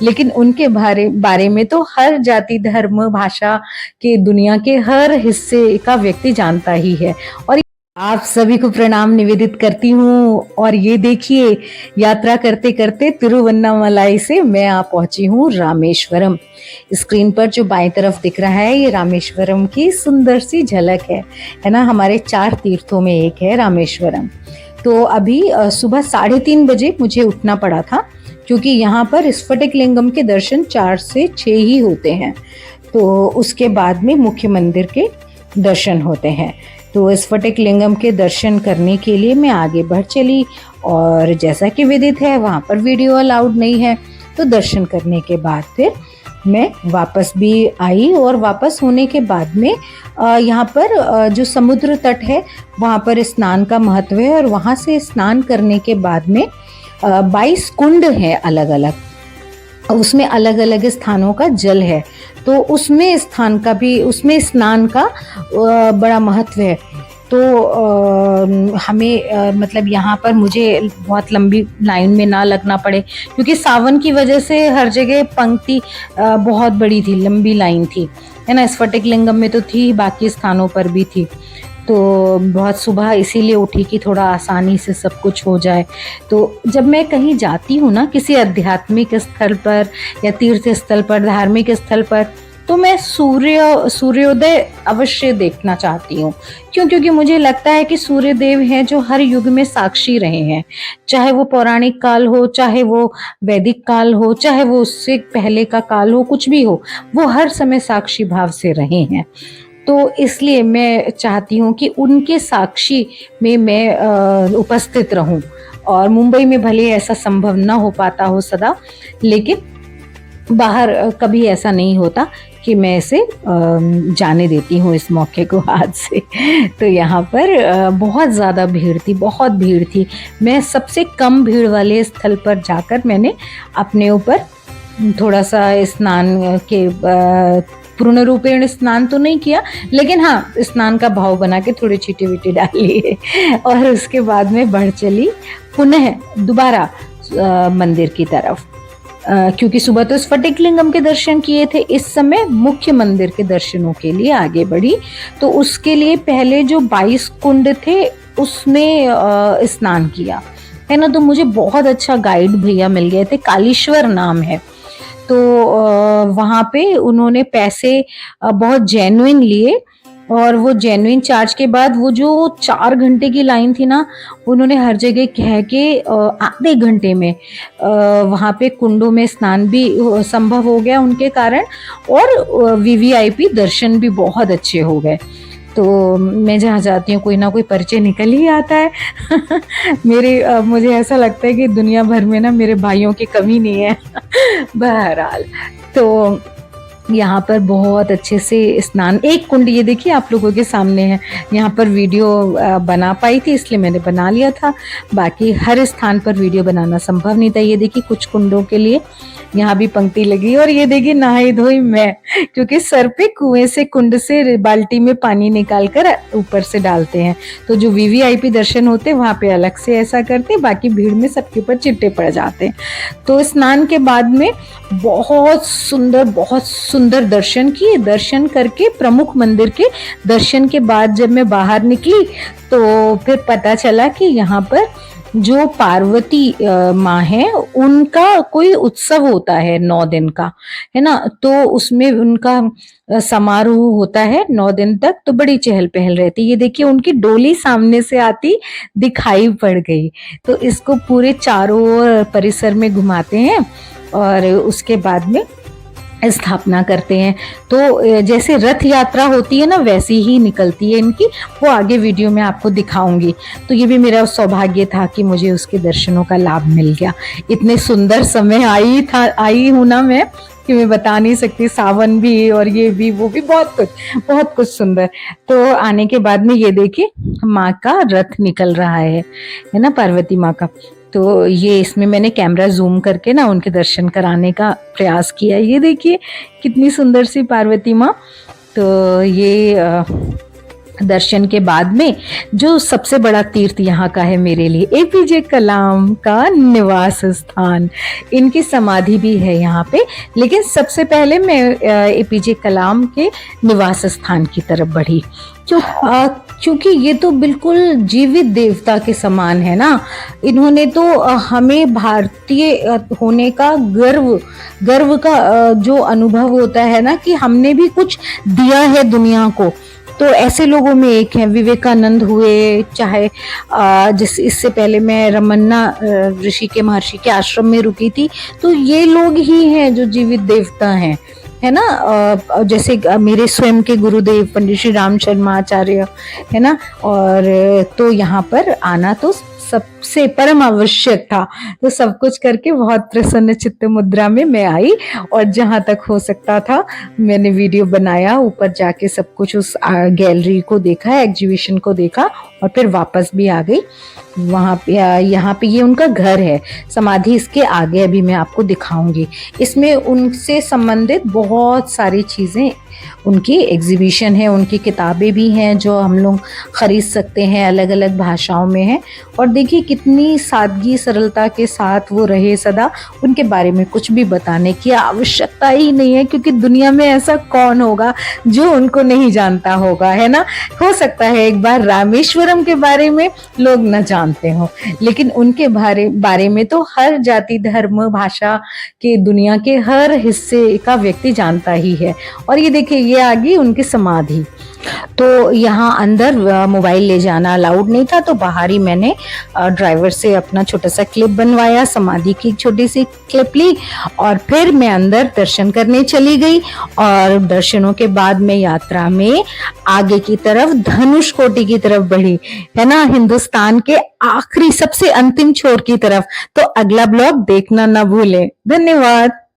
लेकिन उनके बारे बारे में तो हर जाति, धर्म, भाषा के दुनिया के हर हिस्से का व्यक्ति जानता ही है। और आप सभी को प्रणाम निवेदित करती हूँ। और ये देखिए, यात्रा करते करते तिरुवन्नामलाई से मैं आ पहुंची हूँ रामेश्वरम। स्क्रीन पर जो बाएं तरफ दिख रहा है, ये रामेश्वरम की सुंदर सी झलक है ना। हमारे 4 तीर्थों में एक है रामेश्वरम। तो अभी सुबह 3:30 बजे मुझे उठना पड़ा था, क्योंकि यहाँ पर स्फटिक लिंगम के दर्शन 4 से 6 ही होते हैं। तो उसके बाद में मुख्य मंदिर के दर्शन होते हैं। तो स्फटिक लिंगम के दर्शन करने के लिए मैं आगे बढ़ चली, और जैसा कि विदित है वहाँ पर वीडियो अलाउड नहीं है। तो दर्शन करने के बाद फिर मैं वापस भी आई, और वापस होने के बाद में यहाँ पर जो समुद्र तट है वहाँ पर स्नान का महत्व है। और वहाँ से स्नान करने के बाद में 22 कुंड हैं अलग अलग, उसमें अलग अलग स्थानों का जल है। तो उसमें स्नान का बड़ा महत्व है। तो हमें मतलब यहाँ पर मुझे बहुत लंबी लाइन में ना लगना पड़े, क्योंकि सावन की वजह से हर जगह पंक्ति बहुत बड़ी थी, लंबी लाइन थी, है ना। स्फटिक लिंगम में तो थी, बाकी स्थानों पर भी थी। तो बहुत सुबह इसीलिए उठी कि थोड़ा आसानी से सब कुछ हो जाए। तो जब मैं कहीं जाती हूँ ना, किसी आध्यात्मिक स्थल पर या तीर्थ स्थल पर, धार्मिक स्थल पर, तो मैं सूर्योदय अवश्य देखना चाहती हूँ। क्यों? क्योंकि मुझे लगता है कि सूर्य देव हैं जो हर युग में साक्षी रहे हैं, चाहे वो पौराणिक काल हो, चाहे वो वैदिक काल हो, चाहे वो उससे पहले का काल हो, कुछ भी हो, वो हर समय साक्षी भाव से रहे हैं। तो इसलिए मैं चाहती हूँ कि उनके साक्षी में मैं उपस्थित रहूं। और मुंबई में भले ऐसा संभव ना हो पाता हो सदा, लेकिन बाहर कभी ऐसा नहीं होता कि मैं इसे जाने देती हूँ इस मौके को हाथ से। तो यहाँ पर बहुत ज़्यादा भीड़ थी, बहुत भीड़ थी। मैं सबसे कम भीड़ वाले स्थल पर जाकर मैंने अपने ऊपर थोड़ा सा स्नान के पूर्ण रूपेण स्नान तो नहीं किया, लेकिन हाँ, स्नान का भाव बना के थोड़े छींटे वीटे डाल लिए। और उसके बाद में बढ़ चली पुनः दोबारा मंदिर की तरफ, क्योंकि सुबह तो स्फटिक लिंगम के दर्शन किए थे, इस समय मुख्य मंदिर के दर्शनों के लिए आगे बढ़ी। तो उसके लिए पहले जो 22 कुंड थे उसमें स्नान किया, है ना। तो मुझे बहुत अच्छा गाइड भैया मिल गए थे, कालीश्वर नाम है। तो वहाँ पे उन्होंने पैसे बहुत जेन्युइन लिए, और वो जेन्युइन चार्ज के बाद वो जो 4 घंटे की लाइन थी ना, उन्होंने हर जगह कह के आधे घंटे में वहाँ पे कुंडों में स्नान भी संभव हो गया उनके कारण, और वीवीआईपी दर्शन भी बहुत अच्छे हो गए। तो मैं जहाँ जाती हूँ कोई ना कोई परिचय निकल ही आता है। मुझे ऐसा लगता है कि दुनिया भर में ना मेरे भाइयों की कमी नहीं है। बहरहाल, तो यहाँ पर बहुत अच्छे से स्नान, एक कुंड ये देखिए आप लोगों के सामने है। यहाँ पर वीडियो बना पाई थी इसलिए मैंने बना लिया था, बाकी हर स्थान पर वीडियो बनाना संभव नहीं था। ये देखिए कुछ कुंडों के लिए यहाँ भी पंक्ति लगी, और ये देखिए नहाई धोई मैं, क्योंकि सर पे कुएं से, कुंड से बाल्टी में पानी निकाल कर ऊपर से डालते हैं। तो जो वीवीआईपी दर्शन होते हैं वहाँ पे अलग से ऐसा करते, बाकी भीड़ में सबके ऊपर चिट्टे पड़ जाते हैं। तो स्नान के बाद में बहुत सुंदर दर्शन किए। दर्शन करके प्रमुख मंदिर के दर्शन के बाद जब मैं बाहर निकली, तो फिर पता चला कि यहाँ पर जो पार्वती माँ है उनका कोई उत्सव होता है 9 दिन का, है ना। तो उसमें उनका समारोह होता है 9 दिन तक, तो बड़ी चहल पहल रहती है। ये देखिए उनकी डोली सामने से आती दिखाई पड़ गई। तो इसको पूरे चारों ओर परिसर में घुमाते हैं, और उसके बाद में स्थापना करते हैं। तो जैसे रथ यात्रा होती है ना, वैसी ही निकलती है इनकी, वो आगे वीडियो में आपको दिखाऊंगी। तो ये भी मेरा सौभाग्य था कि मुझे उसके दर्शनों का लाभ मिल गया। इतने सुंदर समय आई हूँ ना मैं, कि मैं बता नहीं सकती। सावन भी और ये भी वो भी बहुत कुछ सुंदर। तो आने के बाद में ये देखिए माँ का रथ निकल रहा है ना, पार्वती माँ का। तो ये इसमें मैंने कैमरा जूम करके ना उनके दर्शन कराने का प्रयास किया। ये देखिए कितनी सुंदर सी पार्वती माँ। तो ये दर्शन के बाद में जो सबसे बड़ा तीर्थ यहाँ का है मेरे लिए, एपीजे कलाम का निवास स्थान। इनकी समाधि भी है यहाँ पे, लेकिन सबसे पहले मैं एपीजे कलाम के निवास स्थान की तरफ बढ़ी। क्योंकि ये तो बिल्कुल जीवित देवता के समान है ना। इन्होंने तो हमें भारतीय होने का गर्व का जो अनुभव होता है ना, कि हमने भी कुछ दिया है दुनिया को, तो ऐसे लोगों में एक है। विवेकानंद हुए, चाहे जिस इससे पहले मैं रमन्ना ऋषि के महर्षि के आश्रम में रुकी थी, तो ये लोग ही हैं जो जीवित देवता हैं, है ना। जैसे मेरे स्वयं के गुरुदेव पंडित श्री राम शर्मा आचार्य, है ना। और तो यहाँ पर आना तो सबसे परम आवश्यक था। तो सब कुछ करके बहुत प्रसन्न चित्त मुद्रा में मैं आई, और जहां तक हो सकता था मैंने वीडियो बनाया। ऊपर जाके सब कुछ उस गैलरी को देखा, एग्जीबिशन को देखा, और फिर वापस भी आ गई। वहाँ पे यहाँ पे ये उनका घर है, समाधि इसके आगे अभी मैं आपको दिखाऊंगी। इसमें उनसे संबंधित बहुत सारी चीज़ें, उनकी एग्जीबिशन है, उनकी किताबें भी हैं जो हम लोग खरीद सकते हैं, अलग अलग भाषाओं में हैं। और देखिए कितनी सादगी सरलता के साथ वो रहे सदा। उनके बारे में कुछ भी बताने की आवश्यकता ही नहीं है, क्योंकि दुनिया में ऐसा कौन होगा जो उनको नहीं जानता होगा, है ना। हो सकता है एक बार रामेश्वरम के बारे में लोग न जानते हो, लेकिन उनके बारे में तो हर जाति धर्म भाषा के दुनिया के हर हिस्से का व्यक्ति जानता ही है। और ये देखिए ये आ गई उनकी समाधि। तो यहाँ अंदर मोबाइल ले जाना अलाउड नहीं था, तो बाहर ही मैंने ड्राइवर से अपना छोटा सा क्लिप बनवाया, समाधि की छोटी सी क्लिप ली, और फिर मैं अंदर दर्शन करने चली गई। और दर्शनों के बाद मैं यात्रा में आगे की तरफ धनुषकोटि की तरफ बढ़ी, है ना, हिंदुस्तान के आखिरी सबसे अंतिम छोर की तरफ। तो अगला ब्लॉग देखना ना भूलें। धन्यवाद।